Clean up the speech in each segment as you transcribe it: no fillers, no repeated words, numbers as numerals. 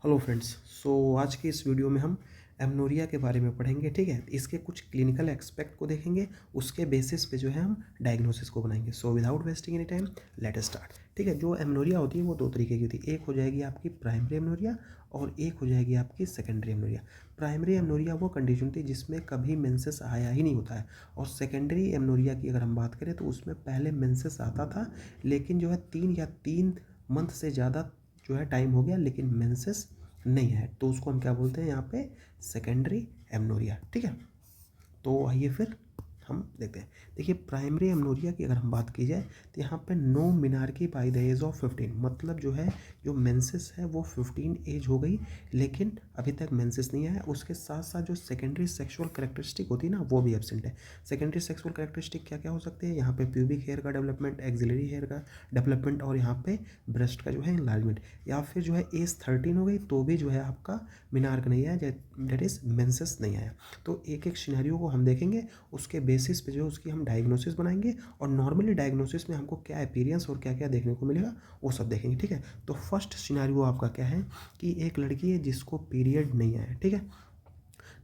Hello friends. आज की इस वीडियो में हम एमनोरिया के बारे में पढ़ेंगे। ठीक है, इसके कुछ क्लिनिकल एक्सपेक्ट को देखेंगे, उसके बेसिस पे जो है हम डायग्नोसिस को बनाएंगे। Without wasting any time let us start. ठीक है, जो एमनोरिया होती है वो दो तरीके की होती है। एक हो जाएगी आपकी प्राइमरी एमनोरिया और एक हो जाएगी आपकी सेकेंडरी एमनोरिया। प्राइमरी एमनोरिया वो कंडीशन होती है जिसमें कभी मेंसेस आया ही नहीं होता है, और सेकेंडरी एमनोरिया की अगर हम बात करें तो उसमें पहले मेंसेस आता था, लेकिन जो है 3 मंथ से ज़्यादा जो है टाइम हो गया लेकिन मेंसेस नहीं है, तो उसको हम क्या बोलते हैं यहाँ पे, सेकेंडरी एमनोरिया। ठीक है, तो आइए फिर हम देखते हैं। देखिए, प्राइमरी एमनोरिया की अगर हम बात की जाए तो यहाँ पे no menarche by the age of 15, मतलब जो है जो मेंसेस है वो 15 एज हो गई लेकिन अभी तक मेंसेस नहीं आया। उसके साथ साथ जो सेकेंडरी सेक्सुअल कैरेक्टरिस्टिक होती है ना, वो भी एब्सेंट है। सेकेंडरी सेक्सुअल कैरेक्टरिस्टिक क्या क्या हो सकते हैं, यहाँ पे प्यूबिक हेयर का डेवलपमेंट, एक्सिलरी हेयर का डेवलपमेंट, और यहाँ पे ब्रेस्ट का जो है इनलार्जमेंट। या फिर जो है एज 13 हो गई तो भी जो है आपका मिनार्क नहीं आया, डेट इज मेंसेस नहीं आया। तो एक एक सिनेरियो को हम देखेंगे, उसके बेसिस पे जो है उसकी हम डायग्नोसिस बनाएंगे, और नॉर्मली डायग्नोसिस में हमको क्या अपीयरेंस और क्या क्या देखने को मिलेगा वो सब देखेंगे। ठीक है, तो फर्स्ट सिनेरियो आपका क्या है कि एक लड़की है जिसको पीरियड नहीं आया। ठीक है,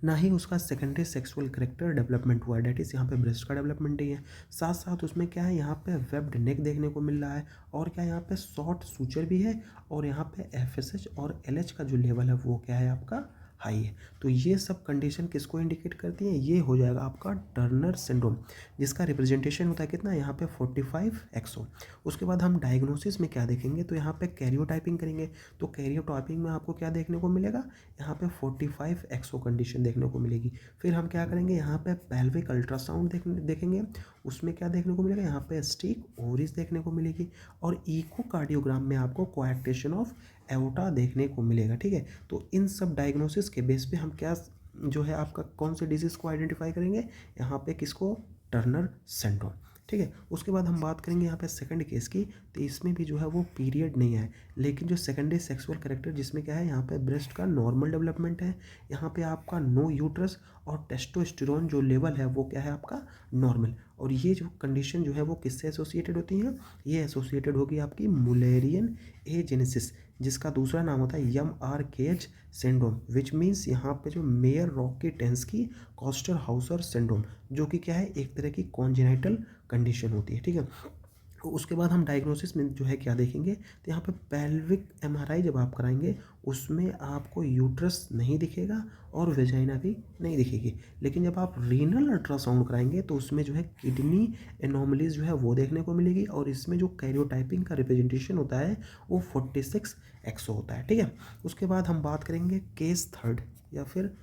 ना ही उसका सेकेंडरी सेक्सुअल करेक्टर डेवलपमेंट हुआ है, डेट इज़ यहाँ पे ब्रेस्ट का डेवलपमेंट नहीं है। साथ साथ उसमें क्या है, यहाँ पे वेब्ड नेक देखने को मिल रहा है, और क्या यहाँ पे शॉर्ट सूचर भी है, और यहाँ पे एफएसएच और एलएच का जो लेवल है वो क्या है आपका, हाई है। तो ये सब कंडीशन किसको इंडिकेट करती है, ये हो जाएगा आपका टर्नर सिंड्रोम, जिसका रिप्रेजेंटेशन होता है कितना, यहाँ पे 45XO। उसके बाद हम डायग्नोसिस में क्या देखेंगे, तो यहाँ पे कैरियोटाइपिंग करेंगे। तो कैरियोटाइपिंग में आपको क्या देखने को मिलेगा, यहाँ पे 45XO कंडीशन देखने को मिलेगी। फिर हम क्या करेंगे, यहाँ पे पेल्विक अल्ट्रासाउंड देखेंगे, उसमें क्या देखने को मिलेगा, यहाँ पे स्टिक ओवरीज देखने को मिलेगी, और इकोकार्डियोग्राम में आपको कोएक्टेशन ऑफ एओर्टा देखने को मिलेगा। ठीक है, तो इन सब डायग्नोसिस के बेस पे हम क्या जो है आपका कौन से डिजीज़ को आइडेंटिफाई करेंगे, यहाँ पे किसको, टर्नर सिंड्रोम। ठीक है, उसके बाद हम बात करेंगे यहाँ पे सेकंड केस की, तो इसमें भी जो है वो पीरियड नहीं है, लेकिन जो सेकेंडरी सेक्सुअल करेक्टर जिसमें क्या है, यहाँ पे ब्रेस्ट का नॉर्मल डेवलपमेंट है, यहाँ पे आपका नो यूट्रस और टेस्टोस्टेरोन जो लेवल है वो क्या है आपका, नॉर्मल। और ये जो कंडीशन जो है वो किससे एसोसिएटेड होती हैं, ये एसोसिएटेड होगी आपकी मुलेरियन एजेनेसिस, जिसका दूसरा नाम होता है YMRKH सिंड्रोम, विच मीन्स यहाँ पे जो Mayer Rokitansky Kuster Hauser syndrome, जो कि क्या है, एक तरह की कॉन्जेनाइटल कंडीशन होती है। ठीक है, उसके बाद हम डायग्नोसिस में जो है क्या देखेंगे, तो यहाँ पे पेल्विक एमआरआई जब आप कराएंगे उसमें आपको यूट्रस नहीं दिखेगा और वेजाइना भी नहीं दिखेगी, लेकिन जब आप रीनल अल्ट्रासाउंड कराएंगे तो उसमें जो है किडनी एनोमलीज जो है वो देखने को मिलेगी, और इसमें जो कैरियोटाइपिंग का रिप्रेजेंटेशन होता है वो 46XO होता है। ठीक है, उसके बाद हम बात करेंगे केस थर्ड या फिर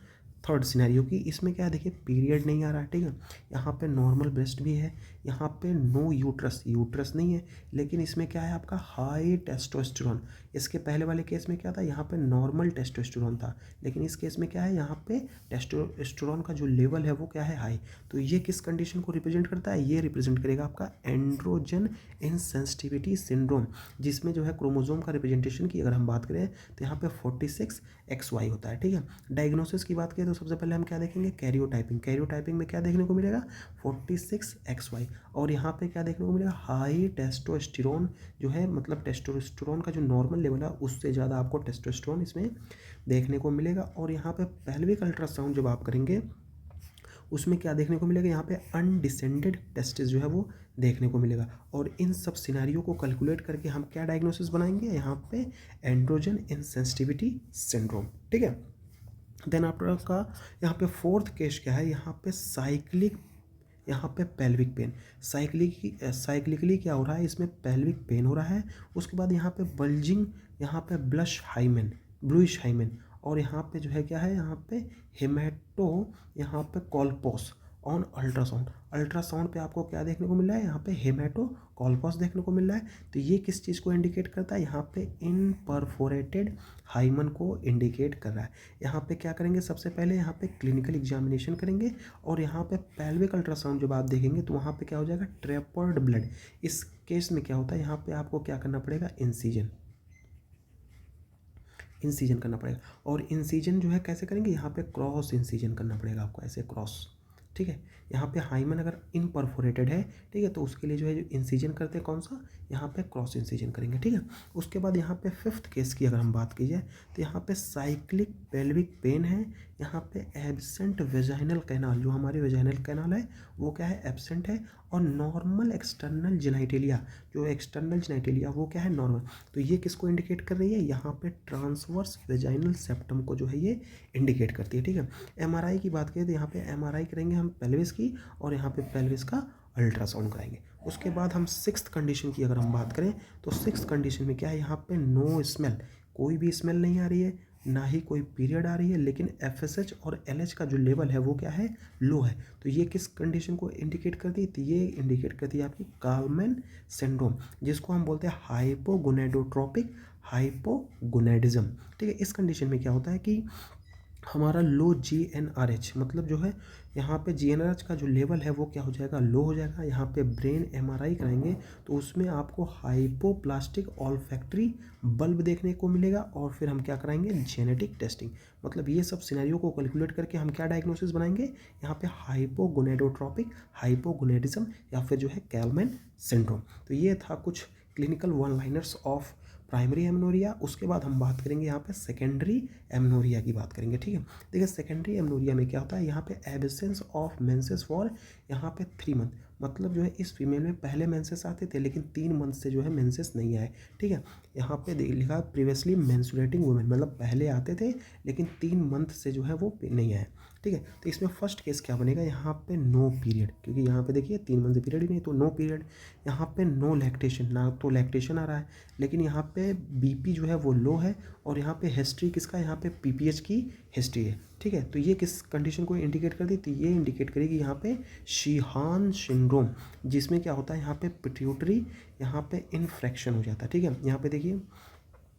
थर्ड सिनेरियो की। इसमें क्या है, देखिए पीरियड नहीं आ रहा है। ठीक है, यहाँ पे नॉर्मल ब्रेस्ट भी है, यहाँ पे नो यूट्रस, यूट्रस नहीं है, लेकिन इसमें क्या है आपका हाई टेस्टोस्टेरोन। इसके पहले वाले केस में क्या था, यहाँ पे नॉर्मल टेस्टोस्टेरोन था, लेकिन इस केस में क्या है, यहाँ पे टेस्टोस्टेरोन का जो लेवल है वो क्या है, हाई। तो ये किस कंडीशन को रिप्रेजेंट करता है, ये रिप्रेजेंट करेगा आपका एंड्रोजन इनसेंसिटिविटी सिंड्रोम, जिसमें जो है क्रोमोजोम का रिप्रेजेंटेशन की अगर हम बात करें तो यहाँ पे 46XY होता है। ठीक है, डायग्नोसिस की बात करें तो सबसे पहले हम क्या देखेंगे, कैरियोटाइपिंग। कैरियोटाइपिंग में क्या देखने को मिलेगा, 46XY, और यहाँ पे क्या देखने को मिलेगा, हाई टेस्टोस्टेरोन जो है, मतलब टेस्टोस्टेरोन का जो नॉर्मल लेवल है उससे ज़्यादा आपको टेस्टोस्टेरोन इसमें देखने को मिलेगा। और यहाँ पे पेल्विक अल्ट्रासाउंड जब आप करेंगे उसमें क्या देखने को मिलेगा, यहाँ पे अनडिसेंडेड टेस्टिस जो है वो देखने को मिलेगा। और इन सब सिनेरियो को कैलकुलेट करके हम क्या डायग्नोसिस बनाएंगे, यहाँ पे एंड्रोजन इनसेंसिटिविटी सिंड्रोम। ठीक है, देन आफ्टर का यहाँ पे फोर्थ केस क्या है, यहाँ पे साइक्लिक, यहाँ पे पेल्विक पेन, साइक्लिकली क्या हो रहा है, इसमें पेल्विक पेन हो रहा है। उसके बाद यहाँ पे बल्जिंग, यहाँ पे ब्लूइश हाइमेन, और यहाँ पे जो है क्या है, यहाँ पे हेमेटो, यहाँ पे कॉल्पोस ऑन अल्ट्रासाउंड। अल्ट्रासाउंड पे आपको क्या देखने को मिल रहा है, यहाँ पे हेमेटो कॉल्पोस देखने को मिल रहा है। तो ये किस चीज़ को इंडिकेट करता है, यहाँ पे इनपरफोरेटेड हाइमन को इंडिकेट कर रहा है। यहाँ पे क्या करेंगे, सबसे पहले यहाँ पे क्लिनिकल एग्जामिनेशन करेंगे, और यहाँ पे पेल्विक अल्ट्रासाउंड जब आप देखेंगे तो वहाँ पे क्या हो जाएगा, ट्रेपर्ड ब्लड। इस केस में क्या होता है, यहाँ पे आपको क्या करना पड़ेगा, इंसीजन करना पड़ेगा। और इंसीजन जो है कैसे करेंगे, यहाँ पे क्रॉस इंसीजन करना पड़ेगा आपको, ऐसे क्रॉस ठीक है। यहाँ पे हाइमन अगर इनपरफोरेटेड है, ठीक है, तो उसके लिए जो है जो इंसिजन करते हैं कौन सा, यहाँ पे क्रॉस इंसिजन करेंगे, ठीक है। उसके बाद यहाँ पे फिफ्थ केस की अगर हम बात की जाए तो यहाँ पे साइक्लिक पेल्विक पेन है, यहाँ पे एब्सेंट वेजाइनल कैनाल, जो हमारी वेजाइनल कैनाल है वो क्या है, एब्सेंट है, और नॉर्मल एक्सटर्नल जेनाइटेलिया, जो एक्सटर्नल जेनाइटेलिया वो क्या है, नॉर्मल। तो ये किसको इंडिकेट कर रही है, यहाँ पे ट्रांसवर्स वेजाइनल सेप्टम को जो है ये इंडिकेट करती है, ठीक है। एमआरआई की बात करें तो यहाँ पे एमआरआई करेंगे हम पेल्विस की, और यहाँ पे पेल्विस का अल्ट्रासाउंड कराएंगे। उसके बाद हम सिक्स्थ कंडीशन की अगर हम बात करें तो सिक्स्थ कंडीशन में क्या है, यहाँ पे नो स्मेल, कोई भी स्मेल नहीं आ रही है, ना ही कोई पीरियड आ रही है, लेकिन FSH और LH का जो लेवल है वो क्या है, लो है। तो ये किस कंडीशन को इंडिकेट करती है, तो ये इंडिकेट करती है आपकी कॉलमैन सिंड्रोम, जिसको हम बोलते हैं हाइपोगोनेडोट्रोपिक हाइपोगोनेडिज्म, ठीक है। इस कंडीशन में क्या होता है कि हमारा लो GnRH, मतलब जो है यहाँ पे GnRH का जो लेवल है वो क्या हो जाएगा, लो हो जाएगा। यहाँ पे ब्रेन MRI कराएंगे तो उसमें आपको हाइपोप्लास्टिक ऑल्फैक्टरी बल्ब देखने को मिलेगा, और फिर हम क्या कराएंगे, जेनेटिक टेस्टिंग। मतलब ये सब सिनेरियो को कैलकुलेट करके हम क्या डायग्नोसिस बनाएंगे, यहाँ पे हाइपोगोनेडोट्रोपिक हाइपोगोनेडिज्म या फिर जो है कैलमैन सिंड्रोम। तो ये था कुछ clinical one liners of primary amenorrhoea. उसके बाद हम बात करेंगे यहाँ पे सेकेंडरी एमनोरिया की बात करेंगे, ठीक है। देखिए सेकेंडरी एमनोरिया में क्या होता है, यहाँ पे एब्सेंस ऑफ मेंसेस फॉर यहाँ पे 3 मंथ, मतलब जो है इस फीमेल में पहले मेंसेस आते थे लेकिन 3 मंथ से जो है मेंसेस नहीं आए, ठीक है। यहाँ पे लिखा प्रीवियसली मेंस्ट्रुएटिंग वुमेन, मतलब पहले आते थे लेकिन 3 मंथ से जो है वो नहीं आए, ठीक है। तो इसमें फर्स्ट केस क्या बनेगा, यहाँ पे नो पीरियड, क्योंकि यहाँ पे देखिए 3 मंथ से पीरियड ही नहीं, तो नो पीरियड। यहाँ पे नो लैक्टेशन, ना तो लैक्टेशन आ रहा है, लेकिन यहाँ पे BP जो है वो लो है, और यहाँ पे हिस्ट्री किसका, यहाँ पे PPH की हिस्ट्री है, ठीक है। तो ये किस कंडीशन को इंडिकेट करती है, तो ये इंडिकेट करेगी यहाँ पे शीहान सिंड्रोम, जिसमें क्या होता है, यहाँ पे पिट्यूटरी यहाँ पे इन्फ्रैक्शन हो जाता है, ठीक है। यहाँ पे देखिए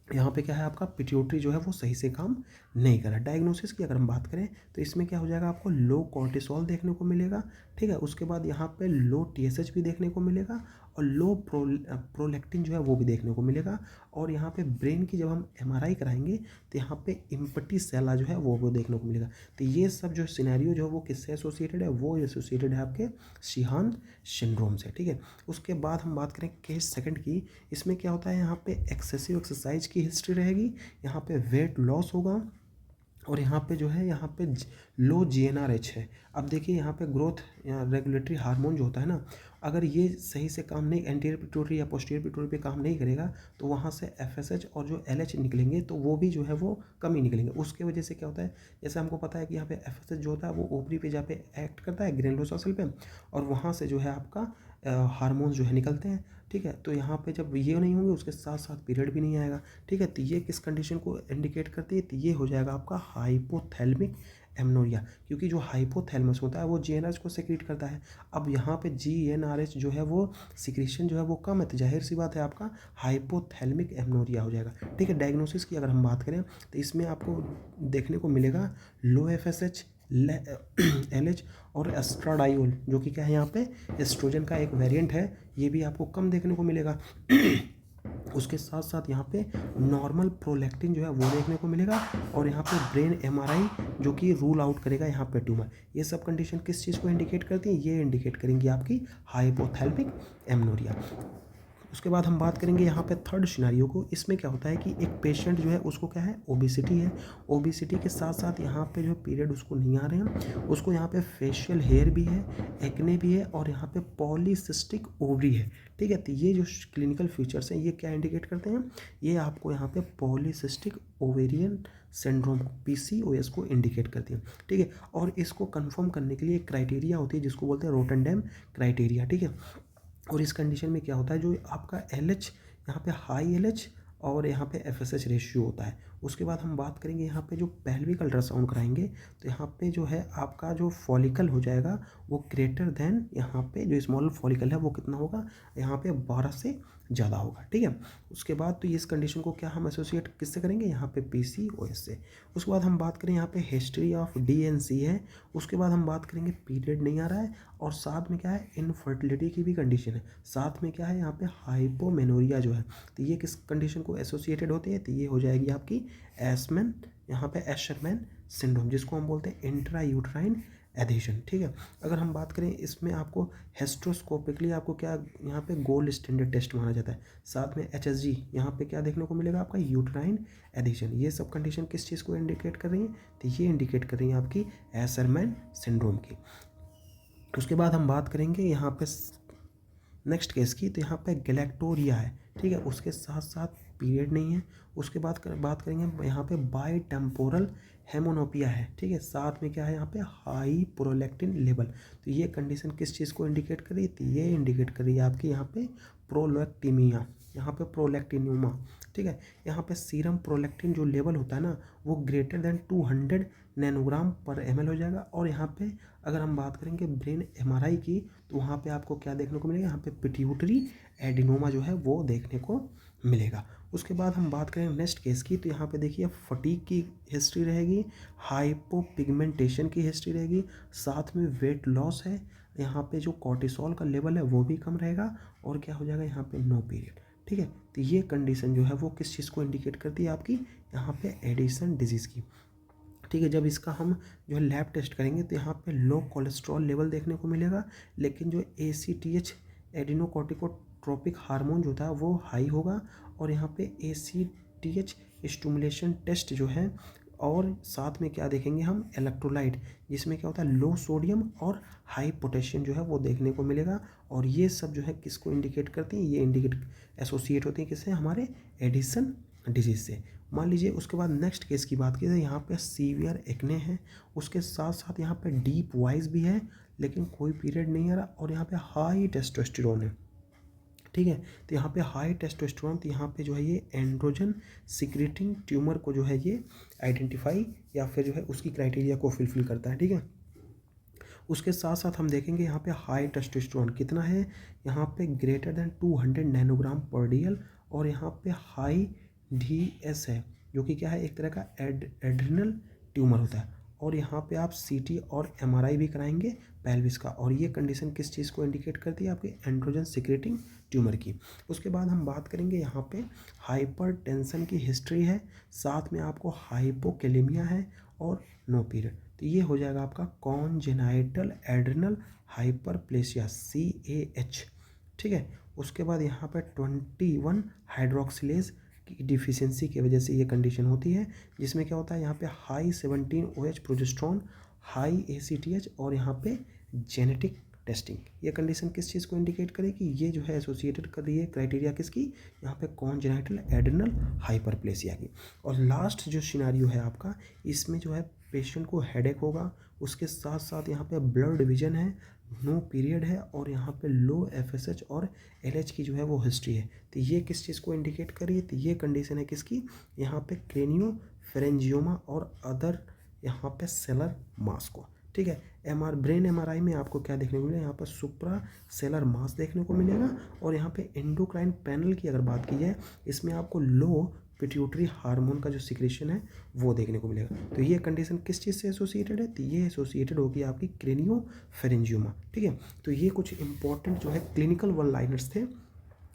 यहाँ पे क्या है, आपका पिट्यूटरी जो है वो सही से काम नहीं कर रहा। डायग्नोसिस की अगर हम बात करें तो इसमें क्या हो जाएगा, आपको लो कॉर्टिसोल देखने को मिलेगा, ठीक है। उसके बाद यहाँ पे लो TSH भी देखने को मिलेगा, और लो प्रोलैक्टिन जो है वो भी देखने को मिलेगा। और यहाँ पे ब्रेन की जब हम MRI कराएंगे तो यहाँ पे इम्पटी सेला जो है वो देखने को मिलेगा। तो ये सब जो सिनेरियो जो है वो किससे एसोसिएटेड है, वो एसोसिएटेड है आपके शीहान सिंड्रोम से, ठीक है। उसके बाद हम बात करें केस सेकंड की, इसमें क्या होता है, यहाँ पे एक्सेसिव एक्सरसाइज की हिस्ट्री रहेगी, यहाँ पे वेट लॉस होगा, और यहाँ पे जो है यहाँ पे लो GnRH है। अब देखिए यहाँ पे ग्रोथ या रेगुलेटरी हार्मोन जो होता है ना, अगर ये सही से काम नहीं, एंटीरियर पिट्यूटरी या पोस्टीरियर पिट्यूटरी पे काम नहीं करेगा तो वहाँ से FSH और जो LH निकलेंगे तो वो भी जो है वो कम ही निकलेंगे। उसके वजह से क्या होता है, जैसे हमको पता है कि यहाँ पे FSH जो होता है वो ओवरी पे जहाँ पे एक्ट करता है ग्रेनुलोसा सेल पे, और वहाँ से जो है आपका हार्मोन्स जो है निकलते हैं, ठीक है। तो यहाँ पे जब ये नहीं होंगे उसके साथ साथ पीरियड भी नहीं आएगा, ठीक है। तो ये किस कंडीशन को इंडिकेट करती है, तो ये हो जाएगा आपका हाइपोथैलेमिक एमनोरिया, क्योंकि जो हाइपोथैलेमस होता है वो GnRH को सेक्रेट करता है। अब यहाँ पे GnRH जो है वो सिक्रीशन जो है वो कम है, तो जाहिर सी बात है आपका हाइपोथैलेमिक एमनोरिया हो जाएगा, ठीक है। डायग्नोसिस की अगर हम बात करें तो इसमें आपको देखने को मिलेगा लो FSH LH और एस्ट्राडाइल, जो कि क्या है, यहाँ पे एस्ट्रोजन का एक वेरिएंट है, ये भी आपको कम देखने को मिलेगा। उसके साथ साथ यहाँ पे नॉर्मल प्रोलैक्टिन जो है वो देखने को मिलेगा, और यहाँ पे ब्रेन MRI जो कि रूल आउट करेगा यहाँ पे ट्यूमर। ये सब कंडीशन किस चीज़ को इंडिकेट करती हैं, ये इंडिकेट करेंगी आपकी हाइपोथैलेमिक एमनोरिया। उसके बाद हम बात करेंगे यहाँ पे थर्ड सिनेरियो को। इसमें क्या होता है कि एक पेशेंट जो है उसको क्या है, ओबेसिटी है, ओबेसिटी के साथ साथ यहाँ पे जो पीरियड उसको नहीं आ रहे हैं, उसको यहाँ पे फेशियल हेयर भी है, एक्ने भी है, और यहाँ पे पॉलीसिस्टिक ओवरी है, ठीक है। तो ये जो क्लिनिकल फीचर्स हैं ये क्या इंडिकेट करते हैं, ये आपको यहाँ पे पॉलीसिस्टिक ओवेरियन सिंड्रोम PCOS को इंडिकेट करती है, ठीक है। और इसको कंफर्म करने के लिए एक क्राइटेरिया होती है जिसको बोलते हैं रोटनडेम क्राइटेरिया, ठीक है। और इस कंडीशन में क्या होता है, जो आपका LH यहाँ पे हाई LH और यहाँ पे FSH रेशियो होता है। उसके बाद हम बात करेंगे यहाँ पे जो पेल्विक अल्ट्रासाउंड कराएंगे तो यहाँ पे जो है आपका जो फॉलिकल हो जाएगा वो ग्रेटर देन, यहाँ पे जो स्मॉल फॉलिकल है वो कितना होगा, यहाँ पे 12 से ज़्यादा होगा, ठीक है। उसके बाद तो इस कंडीशन को क्या हम एसोसिएट किससे करेंगे, यहाँ पे PCOS से। उसके बाद हम बात करें यहाँ पे हिस्ट्री ऑफ DNC है। उसके बाद हम बात करेंगे पीरियड नहीं आ रहा है, और साथ में क्या है, इनफर्टिलिटी की भी कंडीशन है, साथ में क्या है यहाँ पे हाइपोमेनोरिया जो है, तो ये किस कंडीशन को एसोसिएटेड होती है, तो ये हो जाएगी आपकी एशरमैन, यहाँ पे एशरमैन सिंड्रोम, जिसको हम बोलते हैं इंट्रा यूट्राइन एडिशन, ठीक है। अगर हम बात करें इसमें आपको हिस्टोस्कोपिकली आपको क्या यहाँ पे गोल्ड स्टैंडर्ड टेस्ट माना जाता है। साथ में HSG यहाँ पे क्या देखने को मिलेगा आपका यूट्राइन एडिशन। ये सब कंडीशन किस चीज़ को इंडिकेट कर रही हैं, तो ये इंडिकेट कर रही हैं आपकी एसरमैन सिंड्रोम की। उसके बाद हम बात करेंगे यहाँ पे नेक्स्ट केस की, तो यहाँ पे गैलेक्टोरिया है, ठीक है, उसके साथ साथ पीरियड नहीं है। उसके बाद बात करेंगे यहाँ पे बाई टेम्पोरल हेमोनोपिया है, ठीक है, साथ में क्या है यहाँ पे हाई प्रोलैक्टिन लेवल। तो ये कंडीशन किस चीज़ को इंडिकेट कर रही है, तो ये इंडिकेट कर रही है आपकी यहाँ पे प्रोलैक्टीमिया, यहाँ पे प्रोलैक्टिनियमा, ठीक है। यहाँ पे सीरम प्रोलैक्टिन जो लेवल होता है ना वो ग्रेटर देन 200 नैनोग्राम पर ml हो जाएगा। और यहाँ पे अगर हम बात करेंगे ब्रेन MRI की, तो वहाँ पे आपको क्या देखने को मिलेगा, यहाँ पे पिट्यूटरी एडिनोमा जो है वो देखने को मिलेगा। उसके बाद हम बात करें नेक्स्ट केस की, तो यहाँ पे देखिए फटीग की हिस्ट्री रहेगी, हाइपोपिगमेंटेशन की हिस्ट्री रहेगी, साथ में वेट लॉस है, यहाँ पे जो कॉर्टिसोल का लेवल है वो भी कम रहेगा, और क्या हो जाएगा यहाँ पे नो पीरियड, ठीक है। तो ये कंडीशन जो है वो किस चीज़ को इंडिकेट करती है आपकी यहाँ पे एडिसन डिजीज़ की, ठीक है। जब इसका हम जो है लैब टेस्ट करेंगे तो यहाँ पे लो कोलेस्ट्रॉल लेवल देखने को मिलेगा, लेकिन जो ACTH एडिनोकॉर्टिकोट्रोपिक हार्मोन जो था वो हाई होगा, और यहाँ पे ACTH स्टिमुलेशन टेस्ट जो है, और साथ में क्या देखेंगे हम इलेक्ट्रोलाइट, जिसमें क्या होता है लो सोडियम और हाई पोटेशियम जो है वो देखने को मिलेगा। और ये सब जो है किसको इंडिकेट करती हैं, ये इंडिकेट एसोसिएट होती हैं किससे, हमारे एडिसन डिजीज़ से। मान लीजिए उसके बाद नेक्स्ट केस की बात की जाए, यहाँ पे सीवियर एक्ने है, उसके साथ साथ यहाँ पे डीप वॉइस भी है, लेकिन कोई पीरियड नहीं आ रहा, और यहाँ पे हाई टेस्टोस्टेरोन है, ठीक है। तो यहाँ पे हाई टेस्टोस्टेरोन, तो यहाँ पे जो है ये एंड्रोजन सिक्रेटिंग ट्यूमर को जो है ये आइडेंटिफाई या फिर जो है उसकी क्राइटेरिया को फुलफिल करता है, ठीक है। उसके साथ साथ हम देखेंगे यहाँ पे हाई टेस्टोस्टेरोन कितना है, यहाँ पे ग्रेटर देन 200 नैनोग्राम पर DL, और यहाँ पे हाई DS है, जो कि क्या है एक तरह का एड्रिनल ट्यूमर होता है। और यहाँ पे आप CT और MRI भी कराएंगे पेल्विस का, और ये कंडीशन किस चीज़ को इंडिकेट करती है, आपके एंड्रोजन सिक्रेटिंग ट्यूमर की। उसके बाद हम बात करेंगे यहाँ पे हाइपरटेंशन की हिस्ट्री है, साथ में आपको हाइपोकेलेमिया है, और नो पीरियड। तो ये हो जाएगा आपका कॉन्जेनाइटल एड्रिनल हाइपरप्लेसिया CAH, ठीक है। उसके बाद यहाँ पर 21 हाइड्रोक्सिलेज की डिफिशियंसी की वजह से ये कंडीशन होती है, जिसमें क्या होता है यहाँ पे high 17 OH progesterone, high ACTH, और यहाँ पे जेनेटिक टेस्टिंग। ये कंडीशन किस चीज़ को इंडिकेट करेगी, ये जो है एसोसिएटेड कर रही है क्राइटेरिया किसकी, यहाँ पे कॉन्जेनाइटल एड्रिनल हाइपरप्लेसिया की। और लास्ट जो सिनेरियो है आपका, इसमें जो है पेशेंट को हेडेक होगा, उसके साथ साथ यहाँ पे ब्लड विजन है, नो पीरियड है, और यहाँ पे लो FSH और LH की जो है वो हिस्ट्री है। तो ये किस चीज़ को इंडिकेट करिए, तो ये कंडीशन है किसकी, यहाँ पे क्रेनियो फेरेंजियोमा और अदर यहाँ पे सेलर मास को, ठीक है। ब्रेन MRI में आपको क्या देखने को मिलेगा, यहाँ पर सुप्रा सेलर मास देखने को मिलेगा, और यहाँ पे एंडोक्राइन पैनल की अगर बात की जाए, इसमें आपको लो पिट्यूटरी हार्मोन का जो सिक्रेशन है वो देखने को मिलेगा। तो ये कंडीशन किस चीज़ से एसोसिएटेड है, तो ये एसोसिएटेड होगी आपकी क्रेनियो फेरेंजियोमा, ठीक है। तो ये कुछ इंपॉर्टेंट जो है क्लिनिकल वन लाइनर्स थे,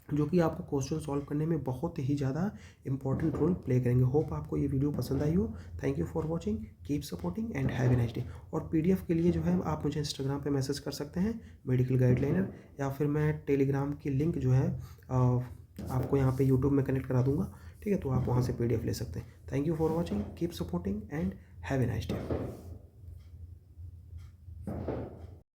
जो कि आपको क्वेश्चन सॉल्व करने में बहुत ही ज़्यादा इंपॉर्टेंट रोल प्ले करेंगे। होप आपको ये वीडियो पसंद आई हो। Thank you for watching, keep supporting and have a nice day. और PDF के लिए जो है आप मुझे इंस्टाग्राम पे मैसेज कर सकते हैं, मेडिकल गाइडलाइनर, या फिर मैं टेलीग्राम की लिंक जो है आपको यहाँ पे यूट्यूब में कनेक्ट करा दूँगा, ठीक है। तो आप वहाँ से PDF ले सकते हैं। Thank you for watching, keep supporting and have a nice day.